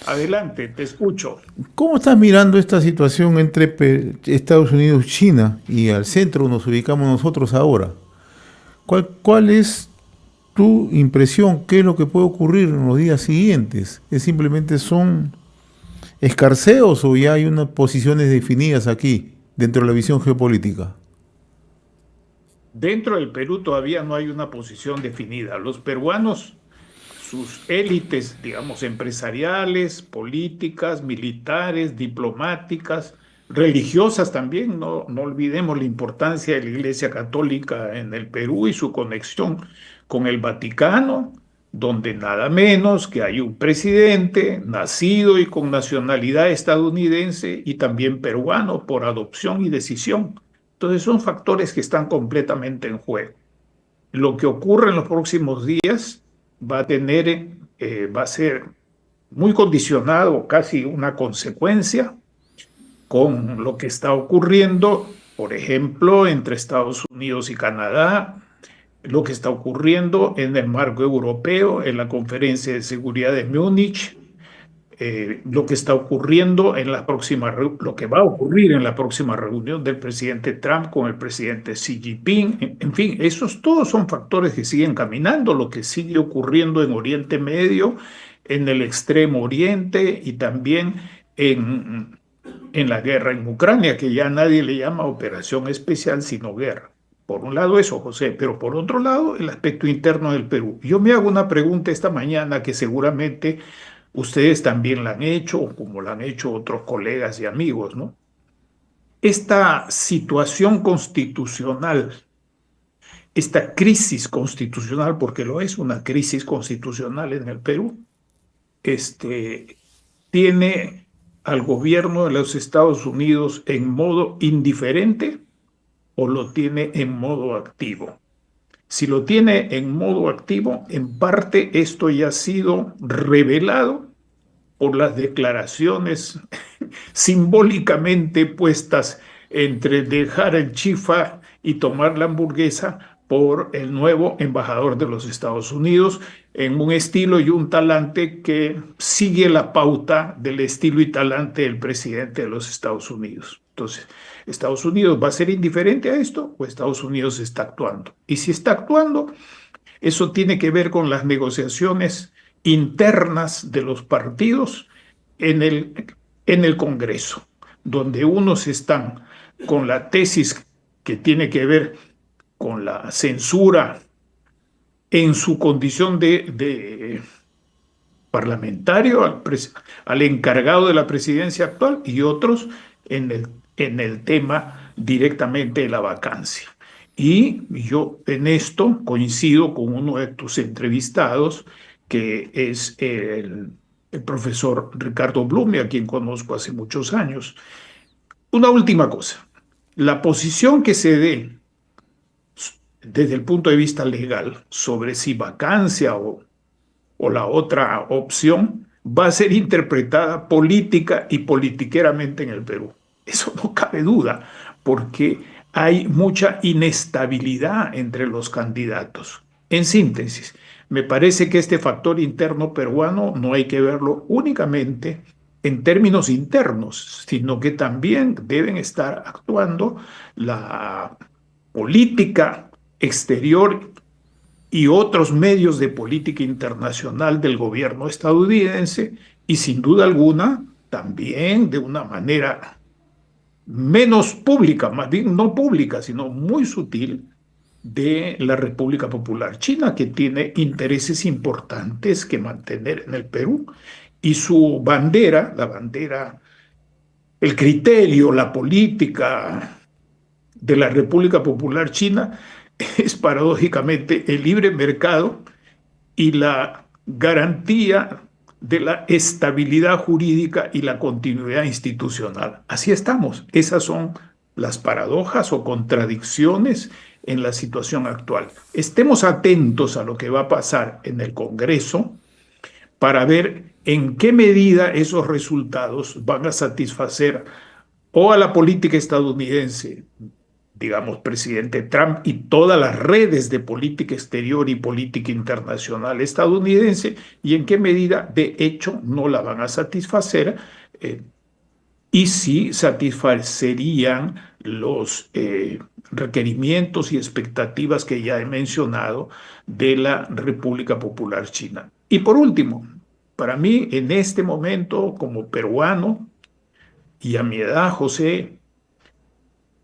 Adelante, te escucho. ¿Cómo estás mirando esta situación entre Estados Unidos y China y al centro nos ubicamos nosotros ahora? ¿Cuál es tu impresión? ¿Qué es lo que puede ocurrir en los días siguientes? ¿Es simplemente son escarceos o ya hay unas posiciones definidas aquí dentro de la visión geopolítica? Dentro del Perú todavía no hay una posición definida. Los peruanos, sus élites, digamos, empresariales, políticas, militares, diplomáticas, religiosas también, no olvidemos la importancia de la Iglesia Católica en el Perú y su conexión con el Vaticano, donde nada menos que hay un presidente nacido y con nacionalidad estadounidense y también peruano por adopción y decisión. Entonces son factores que están completamente en juego. Lo que ocurre en los próximos días va a ser muy condicionado, casi una consecuencia, con lo que está ocurriendo, por ejemplo, entre Estados Unidos y Canadá, lo que está ocurriendo en el marco europeo, en la Conferencia de Seguridad de Múnich, lo que está ocurriendo en la próxima, lo que va a ocurrir en la próxima reunión del presidente Trump con el presidente Xi Jinping. En fin, esos todos son factores que siguen caminando, lo que sigue ocurriendo en Oriente Medio, en el Extremo Oriente y también en la guerra en Ucrania, que ya nadie le llama operación especial, sino guerra. Por un lado eso, José, pero por otro lado el aspecto interno del Perú. Yo me hago una pregunta esta mañana que seguramente ustedes también la han hecho, como la han hecho otros colegas y amigos, ¿no? Esta situación constitucional, esta crisis constitucional, porque lo es una crisis constitucional en el Perú, este, tiene al gobierno de los Estados Unidos en modo indiferente o lo tiene en modo activo. Si lo tiene en modo activo, en parte esto ya ha sido revelado por las declaraciones simbólicamente puestas entre dejar el chifa y tomar la hamburguesa por el nuevo embajador de los Estados Unidos en un estilo y un talante que sigue la pauta del estilo y talante del presidente de los Estados Unidos. Entonces, ¿Estados Unidos va a ser indiferente a esto o Estados Unidos está actuando? Y si está actuando, eso tiene que ver con las negociaciones internas de los partidos en el Congreso, donde unos están con la tesis que tiene que ver con la censura en su condición de parlamentario al encargado de la presidencia actual y otros en el tema directamente de la vacancia. Y yo en esto coincido con uno de tus entrevistados, que es el profesor Ricardo Blume, a quien conozco hace muchos años. Una última cosa, la posición que se dé desde el punto de vista legal sobre si vacancia o la otra opción va a ser interpretada política y politiqueramente en el Perú. Eso no cabe duda, porque hay mucha inestabilidad entre los candidatos. En síntesis, me parece que este factor interno peruano no hay que verlo únicamente en términos internos, sino que también deben estar actuando la política exterior y otros medios de política internacional del gobierno estadounidense y sin duda alguna también de una manera menos pública, más bien no pública, sino muy sutil, de la República Popular China, que tiene intereses importantes que mantener en el Perú. Y su bandera, la bandera, el criterio, la política de la República Popular China es paradójicamente el libre mercado y la garantía de la estabilidad jurídica y la continuidad institucional. Así estamos. Esas son las paradojas o contradicciones en la situación actual. Estemos atentos a lo que va a pasar en el Congreso para ver en qué medida esos resultados van a satisfacer o a la política estadounidense digamos, presidente Trump y todas las redes de política exterior y política internacional estadounidense, y en qué medida, de hecho, no la van a satisfacer, y sí satisfacerían los requerimientos y expectativas que ya he mencionado de la República Popular China. Y por último, para mí, en este momento, como peruano, y a mi edad, José,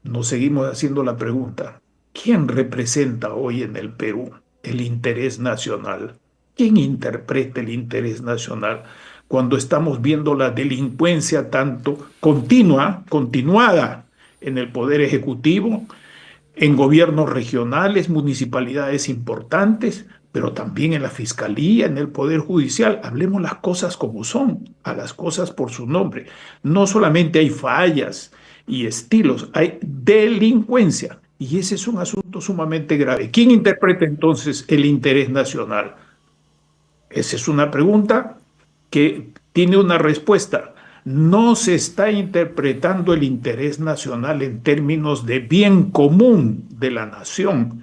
nos seguimos haciendo la pregunta: ¿quién representa hoy en el Perú el interés nacional? ¿Quién interpreta el interés nacional cuando estamos viendo la delincuencia tanto continuada en el Poder Ejecutivo, en gobiernos regionales, municipalidades importantes, pero también en la Fiscalía, en el Poder Judicial? Hablemos las cosas como son, a las cosas por su nombre. No solamente hay fallas y estilos, hay delincuencia. Y ese es un asunto sumamente grave. ¿Quién interpreta entonces el interés nacional? Esa es una pregunta que tiene una respuesta. No se está interpretando el interés nacional en términos de bien común de la nación,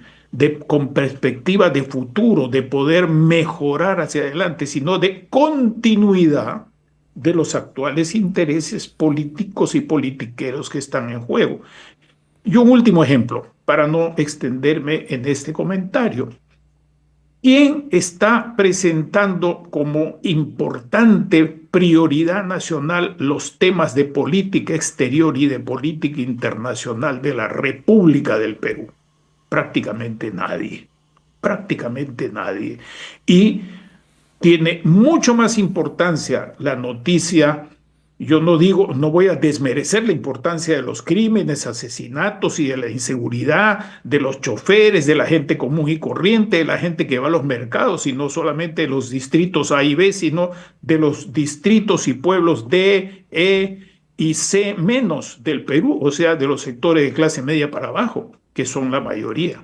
con perspectiva de futuro, de poder mejorar hacia adelante, sino de continuidad de los actuales intereses políticos y politiqueros que están en juego. Y un último ejemplo, para no extenderme en este comentario. ¿Quién está presentando como importante prioridad nacional los temas de política exterior y de política internacional de la República del Perú? Prácticamente nadie, prácticamente nadie. Y tiene mucho más importancia la noticia. Yo no digo, no voy a desmerecer la importancia de los crímenes, asesinatos y de la inseguridad, de los choferes, de la gente común y corriente, de la gente que va a los mercados, y no solamente de los distritos A y B, sino de los distritos y pueblos D, E y C menos del Perú, o sea, de los sectores de clase media para abajo, que son la mayoría.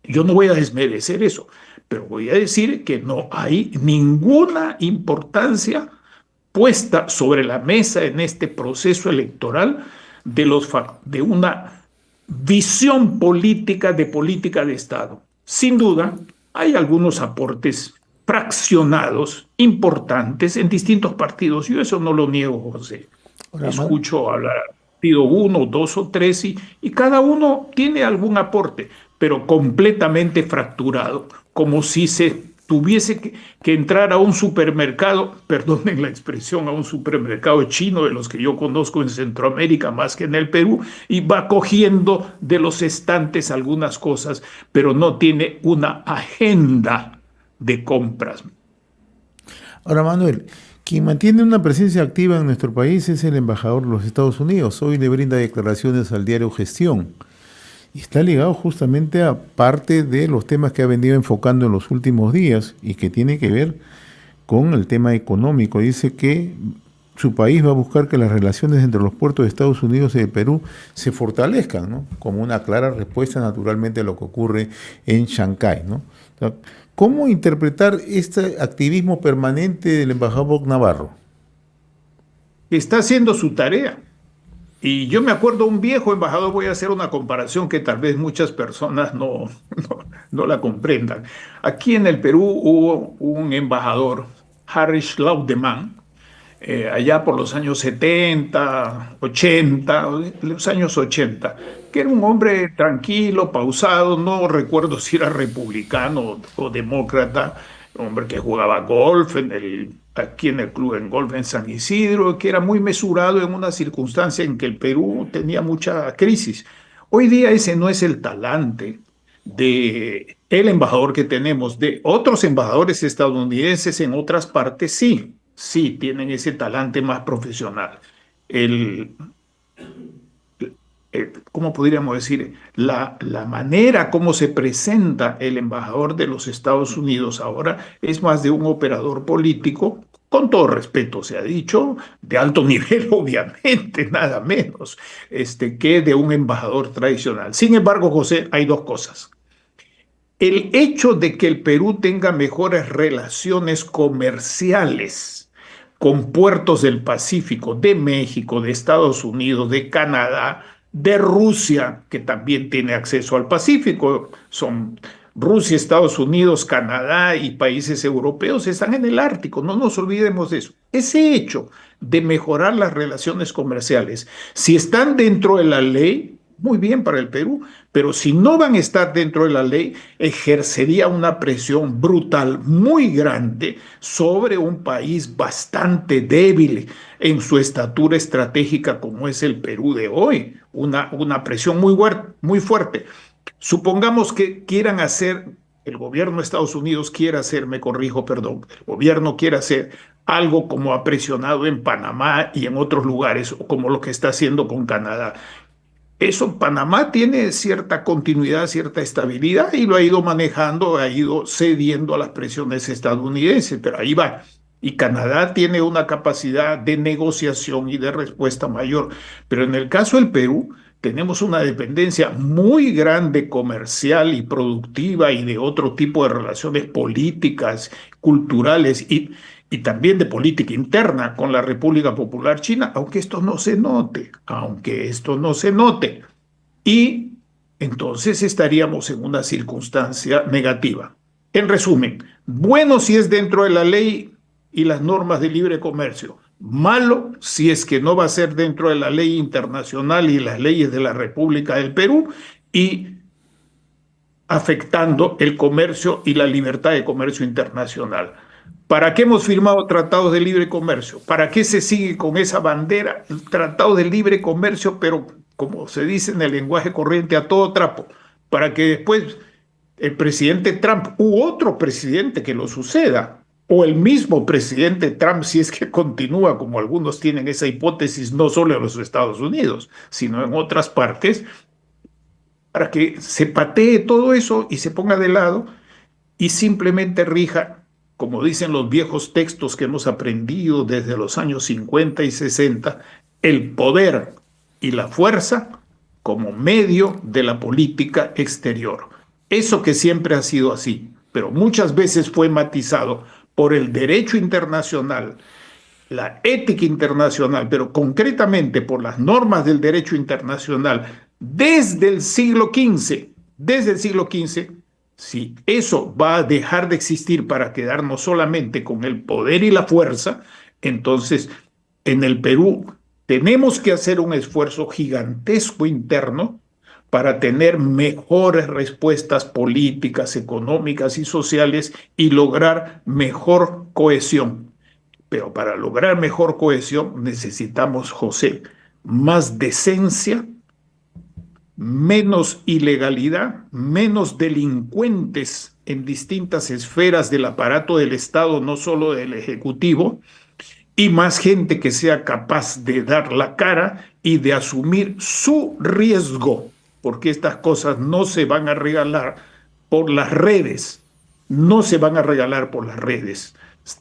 Yo no voy a desmerecer eso, pero voy a decir que no hay ninguna importancia puesta sobre la mesa en este proceso electoral de una visión política de Estado. Sin duda, hay algunos aportes fraccionados, importantes en distintos partidos. Yo eso no lo niego, José. Escucho hablar partido 1, 2 o 3 y cada uno tiene algún aporte, pero completamente fracturado, como si se tuviese que entrar a un supermercado, perdonen la expresión, a un supermercado chino de los que yo conozco en Centroamérica más que en el Perú, y va cogiendo de los estantes algunas cosas, pero no tiene una agenda de compras. Ahora, Manuel, quien mantiene una presencia activa en nuestro país es el embajador de los Estados Unidos. Hoy le brinda declaraciones al diario Gestión. Y está ligado justamente a parte de los temas que ha venido enfocando en los últimos días y que tiene que ver con el tema económico. Dice que su país va a buscar que las relaciones entre los puertos de Estados Unidos y de Perú se fortalezcan, ¿no? Como una clara respuesta naturalmente a lo que ocurre en Shanghái, ¿no? O sea, ¿cómo interpretar este activismo permanente del embajador Navarro? Está haciendo su tarea. Y yo me acuerdo un viejo embajador, voy a hacer una comparación que tal vez muchas personas no la comprendan. Aquí en el Perú hubo un embajador, Harry Schlaudemann, allá por los años 70, 80, los años 80, que era un hombre tranquilo, pausado, no recuerdo si era republicano o demócrata, un hombre que jugaba golf aquí en el club en golf en San Isidro, que era muy mesurado en una circunstancia en que el Perú tenía mucha crisis. Hoy día ese no es el talante de el embajador que tenemos. De otros embajadores estadounidenses en otras partes, sí tienen ese talante más profesional. ¿Cómo podríamos decir? La manera como se presenta el embajador de los Estados Unidos ahora es más de un operador político, con todo respeto se ha dicho, de alto nivel obviamente, nada menos, que de un embajador tradicional. Sin embargo, José, hay dos cosas. El hecho de que el Perú tenga mejores relaciones comerciales con puertos del Pacífico, de México, de Estados Unidos, de Canadá, de Rusia, que también tiene acceso al Pacífico. Son Rusia, Estados Unidos, Canadá y países europeos están en el Ártico, no nos olvidemos de eso. Ese hecho de mejorar las relaciones comerciales, si están dentro de la ley, muy bien para el Perú, pero si no van a estar dentro de la ley, ejercería una presión brutal, muy grande, sobre un país bastante débil en su estatura estratégica como es el Perú de hoy. Una presión muy fuerte. Supongamos que quieran hacer, el gobierno de Estados Unidos quiera hacer, me corrijo, perdón, el gobierno quiere hacer algo como ha presionado en Panamá y en otros lugares, o como lo que está haciendo con Canadá. Eso, Panamá tiene cierta continuidad, cierta estabilidad y lo ha ido manejando, ha ido cediendo a las presiones estadounidenses, pero ahí va. Y Canadá tiene una capacidad de negociación y de respuesta mayor. Pero en el caso del Perú, tenemos una dependencia muy grande comercial y productiva y de otro tipo de relaciones políticas, culturales y también de política interna con la República Popular China, aunque esto no se note, aunque esto no se note. Y entonces estaríamos en una circunstancia negativa. En resumen, bueno si es dentro de la ley y las normas de libre comercio, malo si es que no va a ser dentro de la ley internacional y las leyes de la República del Perú y afectando el comercio y la libertad de comercio internacional. ¿Para qué hemos firmado tratados de libre comercio? ¿Para qué se sigue con esa bandera? Tratado de libre comercio, pero como se dice en el lenguaje corriente, a todo trapo, para que después el presidente Trump u otro presidente que lo suceda, o el mismo presidente Trump, si es que continúa, como algunos tienen esa hipótesis, no solo en los Estados Unidos, sino en otras partes, para que se patee todo eso y se ponga de lado y simplemente rija, como dicen los viejos textos que hemos aprendido desde los años 50 y 60, el poder y la fuerza como medio de la política exterior. Eso que siempre ha sido así, pero muchas veces fue matizado por el derecho internacional, la ética internacional, pero concretamente por las normas del derecho internacional desde el siglo XV, desde el siglo XV. Si eso va a dejar de existir para quedarnos solamente con el poder y la fuerza, entonces en el Perú tenemos que hacer un esfuerzo gigantesco interno para tener mejores respuestas políticas, económicas y sociales y lograr mejor cohesión. Pero para lograr mejor cohesión necesitamos, José, más decencia, menos ilegalidad, menos delincuentes en distintas esferas del aparato del Estado, no solo del Ejecutivo, y más gente que sea capaz de dar la cara y de asumir su riesgo, porque estas cosas no se van a regalar por las redes, no se van a regalar por las redes.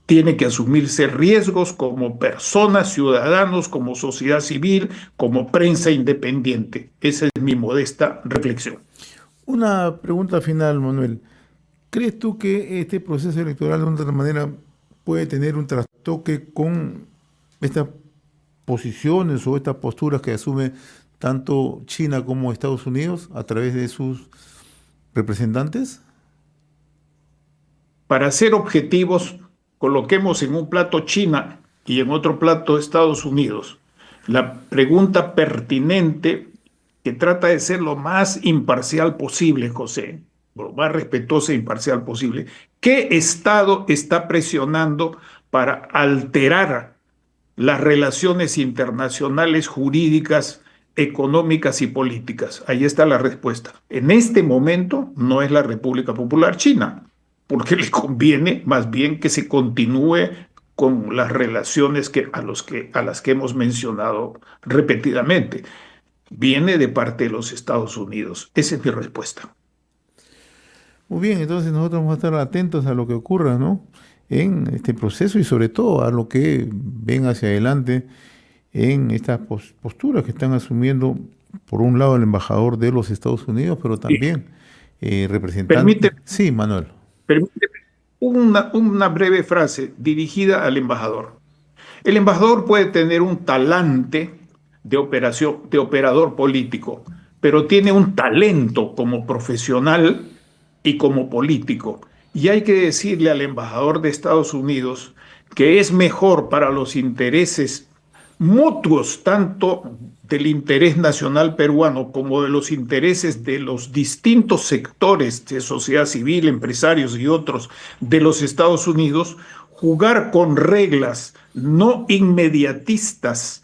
Tiene que asumirse riesgos como personas, ciudadanos, como sociedad civil, como prensa independiente. Esa es mi modesta reflexión. Una pregunta final, Manuel. ¿Crees tú que este proceso electoral de otra manera puede tener un trastoque con estas posiciones o estas posturas que asume tanto China como Estados Unidos a través de sus representantes? Para ser objetivos, coloquemos en un plato China y en otro plato Estados Unidos. La pregunta pertinente que trata de ser lo más imparcial posible, José, lo más respetuosa e imparcial posible. ¿Qué Estado está presionando para alterar las relaciones internacionales, jurídicas, económicas y políticas? Ahí está la respuesta. En este momento no es la República Popular China, porque le conviene más bien que se continúe con las relaciones a las que hemos mencionado repetidamente. Viene de parte de los Estados Unidos. Esa es mi respuesta. Muy bien, entonces nosotros vamos a estar atentos a lo que ocurra, ¿no? En este proceso y sobre todo a lo que ven hacia adelante en estas posturas que están asumiendo, por un lado, el embajador de los Estados Unidos, pero también representantes. Sí, Manuel. Permíteme una breve frase dirigida al embajador. El embajador puede tener un talante de operador político, pero tiene un talento como profesional y como político. Y hay que decirle al embajador de Estados Unidos que es mejor para los intereses mutuos, tanto del interés nacional peruano como de los intereses de los distintos sectores de sociedad civil, empresarios y otros de los Estados Unidos, jugar con reglas no inmediatistas,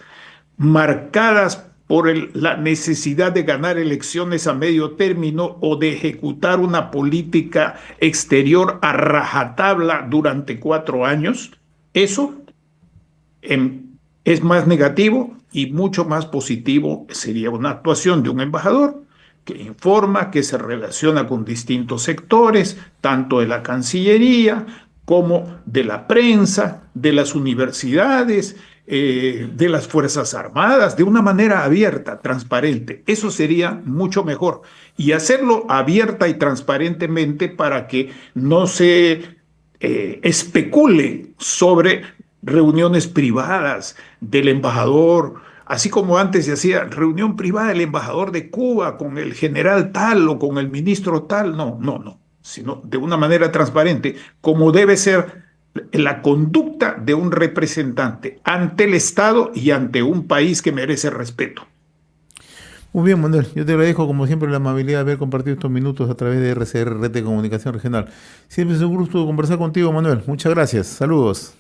marcadas por la necesidad de ganar elecciones a medio término o de ejecutar una política exterior a rajatabla durante 4 años. Eso es más negativo, y mucho más positivo sería una actuación de un embajador que informa, que se relaciona con distintos sectores, tanto de la Cancillería como de la prensa, de las universidades, de las Fuerzas Armadas, de una manera abierta, transparente. Eso sería mucho mejor. Y hacerlo abierta y transparentemente para que no se especule sobre reuniones privadas del embajador, así como antes se hacía reunión privada del embajador de Cuba con el general tal o con el ministro tal. No, no, no, sino de una manera transparente, como debe ser la conducta de un representante ante el Estado y ante un país que merece respeto. Muy bien, Manuel. Yo te agradezco, como siempre, la amabilidad de haber compartido estos minutos a través de RCR, Red de Comunicación Regional. Siempre es un gusto conversar contigo, Manuel. Muchas gracias. Saludos.